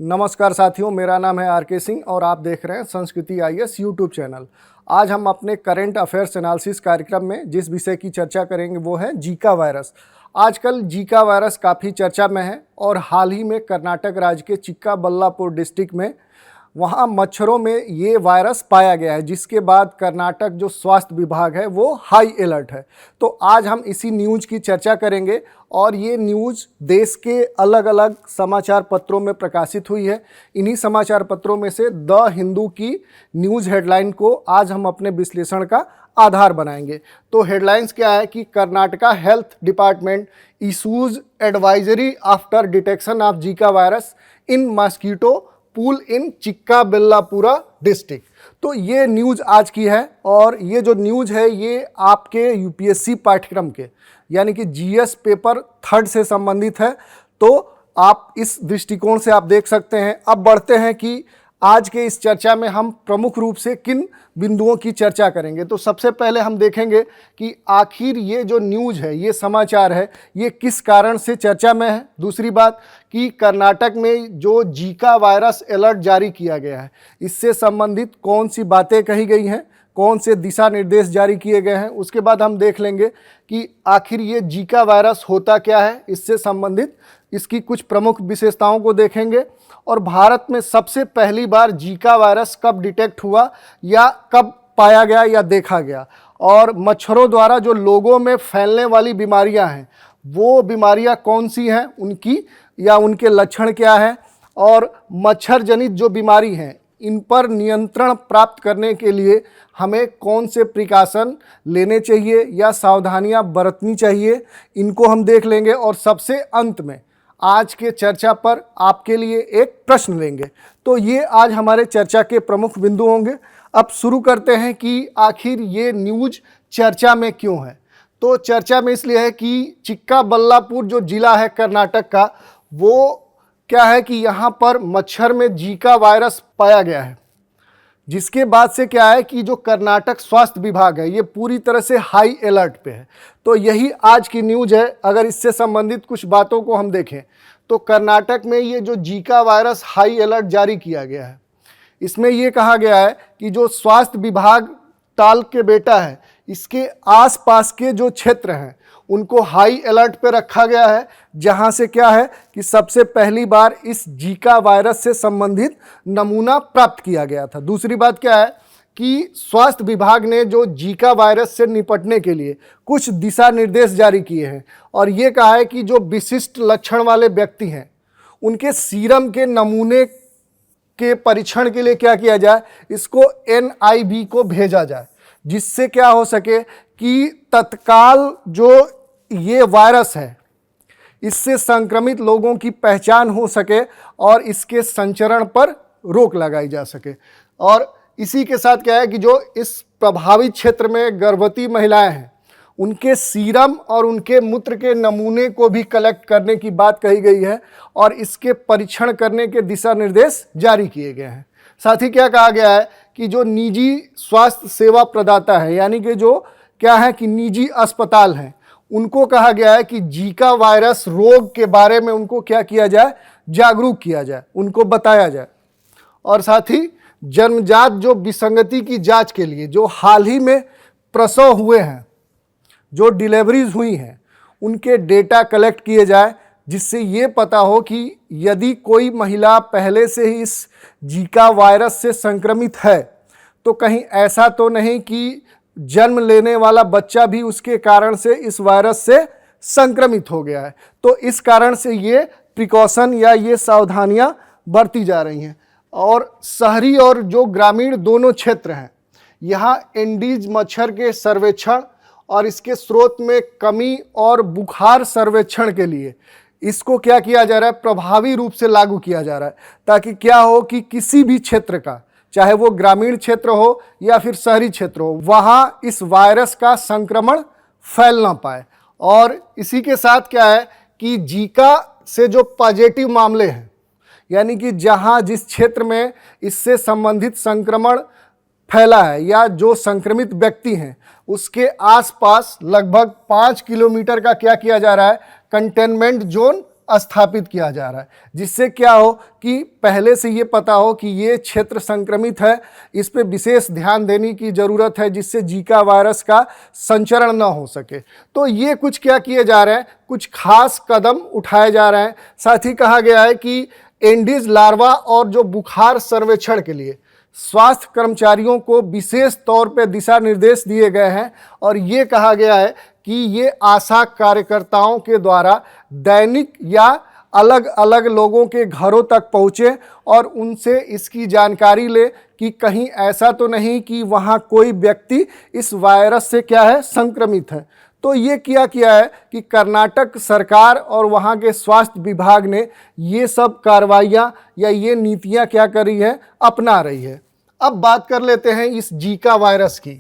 नमस्कार साथियों, मेरा नाम है आर के सिंह और आप देख रहे हैं संस्कृति आईएएस यूट्यूब चैनल। आज हम अपने करंट अफेयर्स एनालिसिस कार्यक्रम में जिस विषय की चर्चा करेंगे वो है जीका वायरस। आजकल जीका वायरस काफ़ी चर्चा में है और हाल ही में कर्नाटक राज्य के चिक्काबल्लापुर डिस्ट्रिक्ट में वहाँ मच्छरों में ये वायरस पाया गया है, जिसके बाद कर्नाटक जो स्वास्थ्य विभाग है वो हाई अलर्ट है। तो आज हम इसी न्यूज़ की चर्चा करेंगे और ये न्यूज़ देश के अलग अलग समाचार पत्रों में प्रकाशित हुई है। इन्हीं समाचार पत्रों में से द हिंदू की न्यूज़ हेडलाइन को आज हम अपने विश्लेषण का आधार बनाएंगे। तो हेडलाइंस क्या है कि Karnataka health department issues advisory after detection of Zika virus in mosquito pool in Chikkaballapura district. तो ये न्यूज़ आज की है और ये जो न्यूज़ है ये आपके यूपीएससी पाठ्यक्रम के यानी कि जीएस पेपर 3 से संबंधित है। तो आप इस दृष्टिकोण से आप देख सकते हैं। अब बढ़ते हैं कि आज के इस चर्चा में हम प्रमुख रूप से किन बिंदुओं की चर्चा करेंगे। तो सबसे पहले हम देखेंगे कि आखिर ये जो न्यूज़ है, ये समाचार है, ये किस कारण से चर्चा में है। दूसरी बात कि कर्नाटक में जो जीका वायरस अलर्ट जारी किया गया है, इससे संबंधित कौन सी बातें कही गई हैं, कौन से दिशा निर्देश जारी किए गए हैं। उसके बाद हम देख लेंगे कि आखिर ये जीका वायरस होता क्या है, इससे संबंधित इसकी कुछ प्रमुख विशेषताओं को देखेंगे और भारत में सबसे पहली बार जीका वायरस कब डिटेक्ट हुआ या कब पाया गया या देखा गया, और मच्छरों द्वारा जो लोगों में फैलने वाली बीमारियां हैं वो बीमारियां कौन सी हैं, उनकी या उनके लक्षण क्या हैं, और मच्छर जनित जो बीमारी हैं इन पर नियंत्रण प्राप्त करने के लिए हमें कौन से प्रिकॉशन लेने चाहिए या सावधानियां बरतनी चाहिए, इनको हम देख लेंगे। और सबसे अंत में आज के चर्चा पर आपके लिए एक प्रश्न लेंगे। तो ये आज हमारे चर्चा के प्रमुख बिंदु होंगे। अब शुरू करते हैं कि आखिर ये न्यूज़ चर्चा में क्यों है। तो चर्चा में इसलिए है कि चिक्काबल्लापुर जो ज़िला है कर्नाटक का, वो क्या है कि यहाँ पर मच्छर में जीका वायरस पाया गया है, जिसके बाद से क्या है कि जो कर्नाटक स्वास्थ्य विभाग है ये पूरी तरह से हाई अलर्ट पे है। तो यही आज की न्यूज़ है। अगर इससे संबंधित कुछ बातों को हम देखें तो कर्नाटक में ये जो जीका वायरस हाई अलर्ट जारी किया गया है, इसमें ये कहा गया है कि जो स्वास्थ्य विभाग ताल के बेटा है, इसके आसपास के जो क्षेत्र हैं उनको हाई अलर्ट पे रखा गया है, जहां से क्या है कि सबसे पहली बार इस जीका वायरस से संबंधित नमूना प्राप्त किया गया था। दूसरी बात क्या है कि स्वास्थ्य विभाग ने जो जीका वायरस से निपटने के लिए कुछ दिशा निर्देश जारी किए हैं और ये कहा है कि जो विशिष्ट लक्षण वाले व्यक्ति हैं उनके सीरम के नमूने के परीक्षण के लिए क्या किया जाए, इसको NIV को भेजा जाए, जिससे क्या हो सके कि तत्काल जो ये वायरस है इससे संक्रमित लोगों की पहचान हो सके और इसके संचरण पर रोक लगाई जा सके। और इसी के साथ क्या है कि जो इस प्रभावित क्षेत्र में गर्भवती महिलाएं हैं उनके सीरम और उनके मूत्र के नमूने को भी कलेक्ट करने की बात कही गई है और इसके परीक्षण करने के दिशा निर्देश जारी किए गए हैं। साथ ही क्या कहा गया है कि जो निजी स्वास्थ्य सेवा प्रदाता है यानी कि जो क्या है कि निजी अस्पताल हैं, उनको कहा गया है कि जीका वायरस रोग के बारे में उनको क्या किया जाए, जागरूक किया जाए, उनको बताया जाए। और साथ ही जन्मजात जो विसंगति की जांच के लिए जो हाल ही में प्रसव हुए हैं, जो डिलीवरीज हुई हैं, उनके डेटा कलेक्ट किए जाए, जिससे ये पता हो कि यदि कोई महिला पहले से ही इस जीका वायरस से संक्रमित है तो कहीं ऐसा तो नहीं कि जन्म लेने वाला बच्चा भी उसके कारण से इस वायरस से संक्रमित हो गया है। तो इस कारण से ये प्रिकॉशन या ये सावधानियां बरती जा रही हैं। और शहरी और जो ग्रामीण दोनों क्षेत्र हैं, यहाँ एंडीज मच्छर के सर्वेक्षण और इसके स्रोत में कमी और बुखार सर्वेक्षण के लिए इसको क्या किया जा रहा है, प्रभावी रूप से लागू किया जा रहा है, ताकि क्या हो कि किसी भी क्षेत्र का, चाहे वो ग्रामीण क्षेत्र हो या फिर शहरी क्षेत्र हो, वहाँ इस वायरस का संक्रमण फैल ना पाए। और इसी के साथ क्या है कि जीका से जो पॉजिटिव मामले हैं यानी कि जहाँ जिस क्षेत्र में इससे संबंधित संक्रमण फैला है या जो संक्रमित व्यक्ति हैं उसके आसपास लगभग 5 किलोमीटर का क्या किया जा रहा है, कंटेनमेंट जोन स्थापित किया जा रहा है, जिससे क्या हो कि पहले से ये पता हो कि ये क्षेत्र संक्रमित है, इस पे विशेष ध्यान देने की ज़रूरत है, जिससे जीका वायरस का संचरण ना हो सके। तो ये कुछ क्या किए जा रहे हैं, कुछ खास कदम उठाए जा रहे हैं। साथ ही कहा गया है कि एंडीज लार्वा और जो बुखार सर्वेक्षण के लिए स्वास्थ्य कर्मचारियों को विशेष तौर पे दिशा निर्देश दिए गए हैं, और ये कहा गया है कि ये आशा कार्यकर्ताओं के द्वारा दैनिक या अलग अलग लोगों के घरों तक पहुँचे और उनसे इसकी जानकारी ले कि कहीं ऐसा तो नहीं कि वहाँ कोई व्यक्ति इस वायरस से क्या है, संक्रमित है। तो ये किया है कि कर्नाटक सरकार और वहाँ के स्वास्थ्य विभाग ने ये सब कार्रवाइयाँ या ये नीतियाँ क्या करी है, अपना रही है। अब बात कर लेते हैं इस जीका वायरस की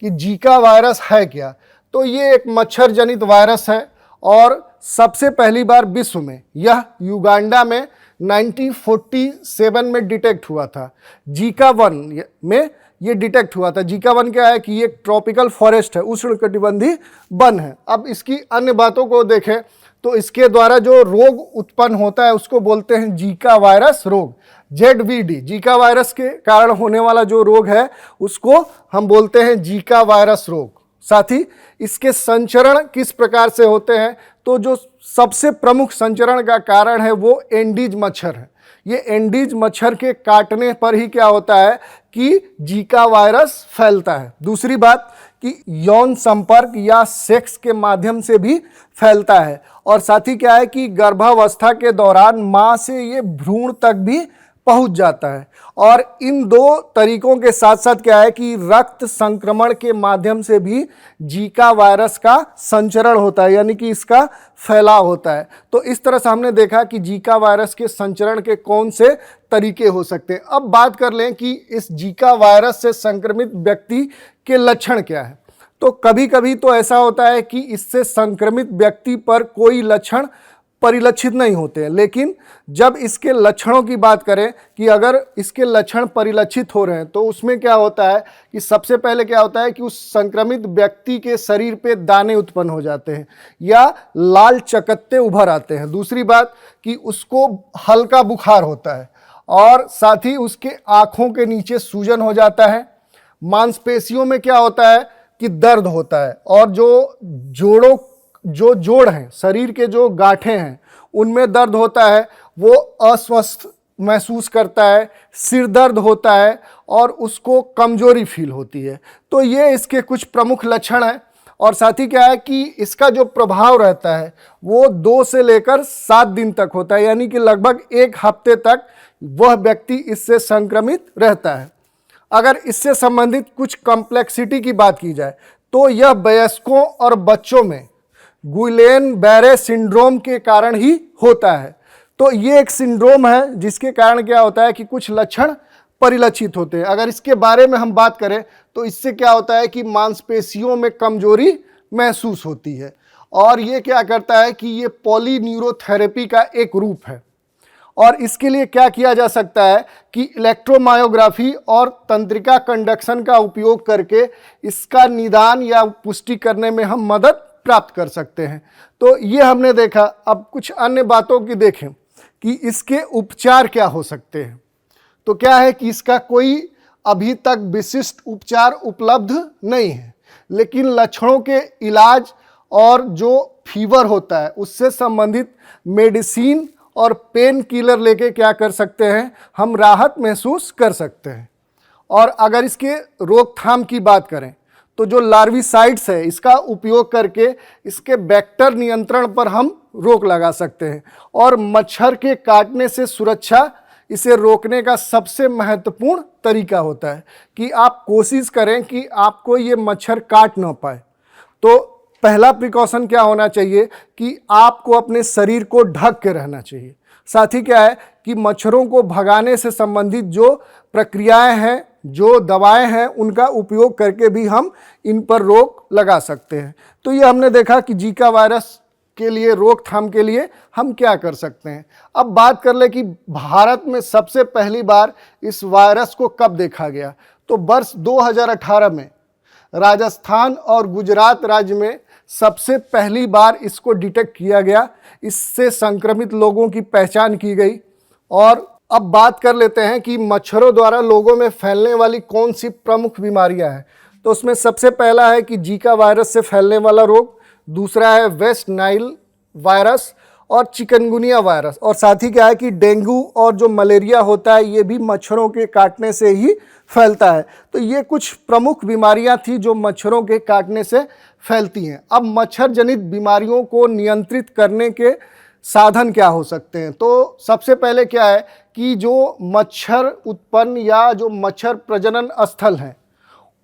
कि जीका वायरस है क्या। तो ये एक मच्छर जनित वायरस है और सबसे पहली बार विश्व में यह युगांडा में 1947 में डिटेक्ट हुआ था। जीका 1 में ये डिटेक्ट हुआ था। जीका 1 क्या है कि ये एक ट्रॉपिकल फॉरेस्ट है, उष्णकटिबंधीय वन है। अब इसकी अन्य बातों को देखें तो इसके द्वारा जो रोग उत्पन्न होता है उसको बोलते हैं जीका वायरस रोग, ZVD। जीका वायरस के कारण होने वाला जो रोग है उसको हम बोलते हैं जीका वायरस रोग। साथ ही इसके संचरण किस प्रकार से होते हैं, तो जो सबसे प्रमुख संचरण का कारण है वो एंडीज मच्छर है। ये एंडीज मच्छर के काटने पर ही क्या होता है कि जीका वायरस फैलता है। दूसरी बात कि यौन संपर्क या सेक्स के माध्यम से भी फैलता है, और साथ ही क्या है कि गर्भावस्था के दौरान मां से ये भ्रूण तक भी पहुंच जाता है। और इन दो तरीकों के साथ साथ क्या है कि रक्त संक्रमण के माध्यम से भी जीका वायरस का संचरण होता है, यानी कि इसका फैलाव होता है। तो इस तरह से हमने देखा कि जीका वायरस के संचरण के कौन से तरीके हो सकते हैं। अब बात कर लें कि इस जीका वायरस से संक्रमित व्यक्ति के लक्षण क्या है। तो कभी कभी तो ऐसा होता है कि इससे संक्रमित व्यक्ति पर कोई लक्षण परिलक्षित नहीं होते हैं, लेकिन जब इसके लक्षणों की बात करें कि अगर इसके लक्षण परिलक्षित हो रहे हैं तो उसमें क्या होता है कि सबसे पहले क्या होता है कि उस संक्रमित व्यक्ति के शरीर पे दाने उत्पन्न हो जाते हैं या लाल चकत्ते उभर आते हैं। दूसरी बात कि उसको हल्का बुखार होता है, और साथ ही उसके आँखों के नीचे सूजन हो जाता है। मांसपेशियों में क्या होता है कि दर्द होता है, और जो जोड़ हैं, शरीर के जो गांठें हैं उनमें दर्द होता है, वो अस्वस्थ महसूस करता है, सिर दर्द होता है और उसको कमजोरी फील होती है। तो ये इसके कुछ प्रमुख लक्षण हैं। और साथ ही क्या है कि इसका जो प्रभाव रहता है वो 2 से लेकर 7 दिन तक होता है, यानी कि लगभग 1 हफ्ते तक वह व्यक्ति इससे संक्रमित रहता है। अगर इससे संबंधित कुछ कॉम्प्लेक्सिटी की बात की जाए तो यह वयस्कों और बच्चों में गुइलेन बैरे सिंड्रोम के कारण ही होता है। तो ये एक सिंड्रोम है जिसके कारण क्या होता है कि कुछ लक्षण परिलक्षित होते हैं। अगर इसके बारे में हम बात करें तो इससे क्या होता है कि मांसपेशियों में कमजोरी महसूस होती है, और ये क्या करता है कि ये पॉलीन्यूरोथेरेपी का एक रूप है। और इसके लिए क्या किया जा सकता है कि इलेक्ट्रोमायोग्राफी और तंत्रिका कंडक्शन का उपयोग करके इसका निदान या पुष्टि करने में हम मदद प्राप्त कर सकते हैं। तो ये हमने देखा। अब कुछ अन्य बातों की देखें कि इसके उपचार क्या हो सकते हैं। तो क्या है कि इसका कोई अभी तक विशिष्ट उपचार उपलब्ध नहीं है, लेकिन लक्षणों के इलाज और जो फीवर होता है उससे संबंधित मेडिसिन और पेन किलर लेके क्या कर सकते हैं, हम राहत महसूस कर सकते हैं। और अगर इसके रोकथाम की बात करें तो जो लार्विसाइड्स है इसका उपयोग करके इसके वेक्टर नियंत्रण पर हम रोक लगा सकते हैं। और मच्छर के काटने से सुरक्षा इसे रोकने का सबसे महत्वपूर्ण तरीका होता है कि आप कोशिश करें कि आपको ये मच्छर काट ना पाए। तो पहला प्रिकॉशन क्या होना चाहिए कि आपको अपने शरीर को ढक के रहना चाहिए। साथ ही क्या है कि मच्छरों को भगाने से संबंधित जो प्रक्रियाएं हैं, जो दवाएं हैं, उनका उपयोग करके भी हम इन पर रोक लगा सकते हैं। तो ये हमने देखा कि जीका वायरस के लिए रोकथाम के लिए हम क्या कर सकते हैं। अब बात कर ले कि भारत में सबसे पहली बार इस वायरस को कब देखा गया। तो वर्ष 2018 में राजस्थान और गुजरात राज्य में सबसे पहली बार इसको डिटेक्ट किया गया, इससे संक्रमित लोगों की पहचान की गई। और अब बात कर लेते हैं कि मच्छरों द्वारा लोगों में फैलने वाली कौन सी प्रमुख बीमारियां हैं। तो उसमें सबसे पहला है कि जीका वायरस से फैलने वाला रोग, दूसरा है वेस्ट नाइल वायरस और चिकनगुनिया वायरस, और साथ ही क्या है कि डेंगू और जो मलेरिया होता है ये भी मच्छरों के काटने से ही फैलता है। तो ये कुछ प्रमुख बीमारियां थी जो मच्छरों के काटने से फैलती हैं। अब मच्छर जनित बीमारियों को नियंत्रित करने के साधन क्या हो सकते हैं। तो सबसे पहले क्या है कि जो मच्छर उत्पन्न या जो मच्छर प्रजनन स्थल हैं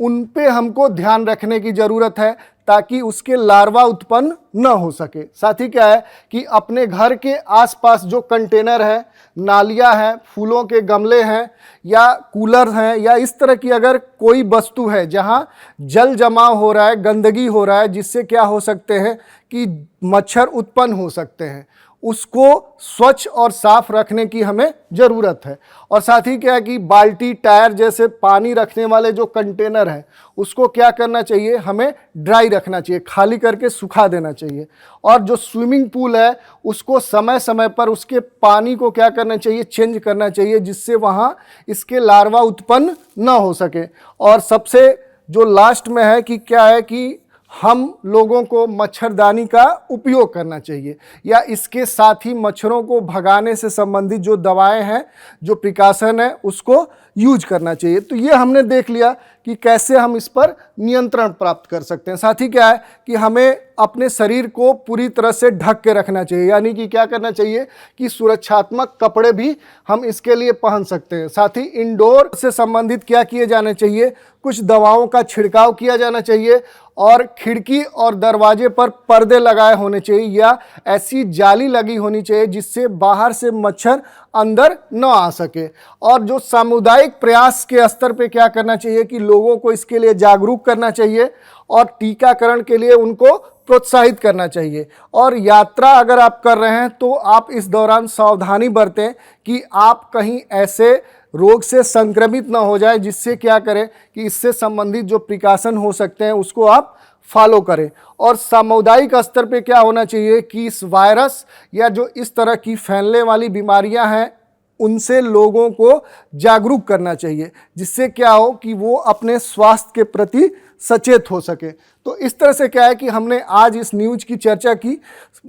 उन पे हमको ध्यान रखने की ज़रूरत है ताकि उसके लार्वा उत्पन्न न हो सके। साथ ही क्या है कि अपने घर के आसपास जो कंटेनर है, नालियाँ हैं, फूलों के गमले हैं या कूलर हैं या इस तरह की अगर कोई वस्तु है जहाँ जल जमाव हो रहा है, गंदगी हो रहा है, जिससे क्या हो सकते हैं कि मच्छर उत्पन्न हो सकते हैं, उसको स्वच्छ और साफ रखने की हमें ज़रूरत है। और साथ ही क्या है कि बाल्टी, टायर जैसे पानी रखने वाले जो कंटेनर हैं उसको क्या करना चाहिए, हमें ड्राई रखना चाहिए, खाली करके सुखा देना चाहिए। और जो स्विमिंग पूल है उसको समय समय पर उसके पानी को क्या करना चाहिए, चेंज करना चाहिए, जिससे वहाँ इसके लार्वा उत्पन्न ना हो सके। और सबसे जो लास्ट में है कि क्या है कि हम लोगों को मच्छरदानी का उपयोग करना चाहिए या इसके साथ ही मच्छरों को भगाने से संबंधित जो दवाएं हैं, जो प्रिकॉशन है, उसको यूज करना चाहिए। तो ये हमने देख लिया कि कैसे हम इस पर नियंत्रण प्राप्त कर सकते हैं। साथ ही क्या है कि हमें अपने शरीर को पूरी तरह से ढक के रखना चाहिए, यानी कि क्या करना चाहिए कि सुरक्षात्मक कपड़े भी हम इसके लिए पहन सकते हैं। साथ ही इंडोर से संबंधित क्या किए जाने चाहिए, कुछ दवाओं का छिड़काव किया जाना चाहिए और खिड़की और दरवाजे पर पर्दे लगाए होने चाहिए या ऐसी जाली लगी होनी चाहिए जिससे बाहर से मच्छर अंदर न आ सके। और जो सामुदायिक प्रयास के स्तर पे क्या करना चाहिए कि लोगों को इसके लिए जागरूक करना चाहिए और टीकाकरण के लिए उनको प्रोत्साहित करना चाहिए। और यात्रा अगर आप कर रहे हैं तो आप इस दौरान सावधानी बरतें कि आप कहीं ऐसे रोग से संक्रमित ना हो जाए, जिससे क्या करें कि इससे संबंधित जो प्रिकॉशन हो सकते हैं उसको आप फॉलो करें। और सामुदायिक स्तर पे क्या होना चाहिए कि इस वायरस या जो इस तरह की फैलने वाली बीमारियां हैं उनसे लोगों को जागरूक करना चाहिए, जिससे क्या हो कि वो अपने स्वास्थ्य के प्रति सचेत हो सके। तो इस तरह से क्या है कि हमने आज इस न्यूज़ की चर्चा की।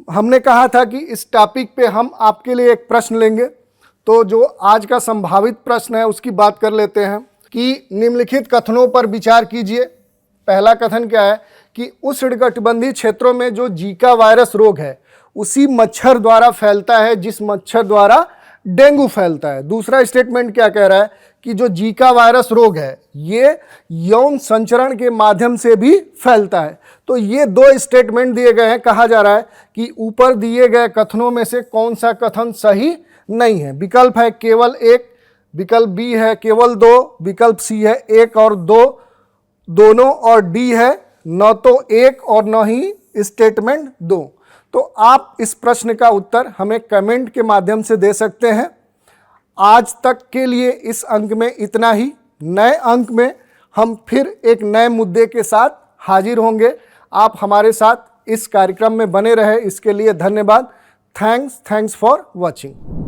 हमने कहा था कि इस टॉपिक पे हम आपके लिए एक प्रश्न लेंगे, तो जो आज का संभावित प्रश्न है उसकी बात कर लेते हैं कि निम्नलिखित कथनों पर विचार कीजिए। पहला कथन क्या है कि उष्णकटिबंधीय क्षेत्रों में जो जीका वायरस रोग है उसी मच्छर द्वारा फैलता है जिस मच्छर द्वारा डेंगू फैलता है। दूसरा स्टेटमेंट क्या कह रहा है कि जो जीका वायरस रोग है ये यौन संचरण के माध्यम से भी फैलता है। तो ये दो स्टेटमेंट दिए गए हैं। कहा जा रहा है कि ऊपर दिए गए कथनों में से कौन सा कथन सही नहीं है। विकल्प है केवल एक, विकल्प बी है केवल दो, विकल्प सी है एक और दो दोनों, और डी है न तो एक और न ही स्टेटमेंट दो। तो आप इस प्रश्न का उत्तर हमें कमेंट के माध्यम से दे सकते हैं। आज तक के लिए इस अंक में इतना ही। नए अंक में हम फिर एक नए मुद्दे के साथ हाजिर होंगे। आप हमारे साथ इस कार्यक्रम में बने रहे, इसके लिए धन्यवाद। Thanks for watching.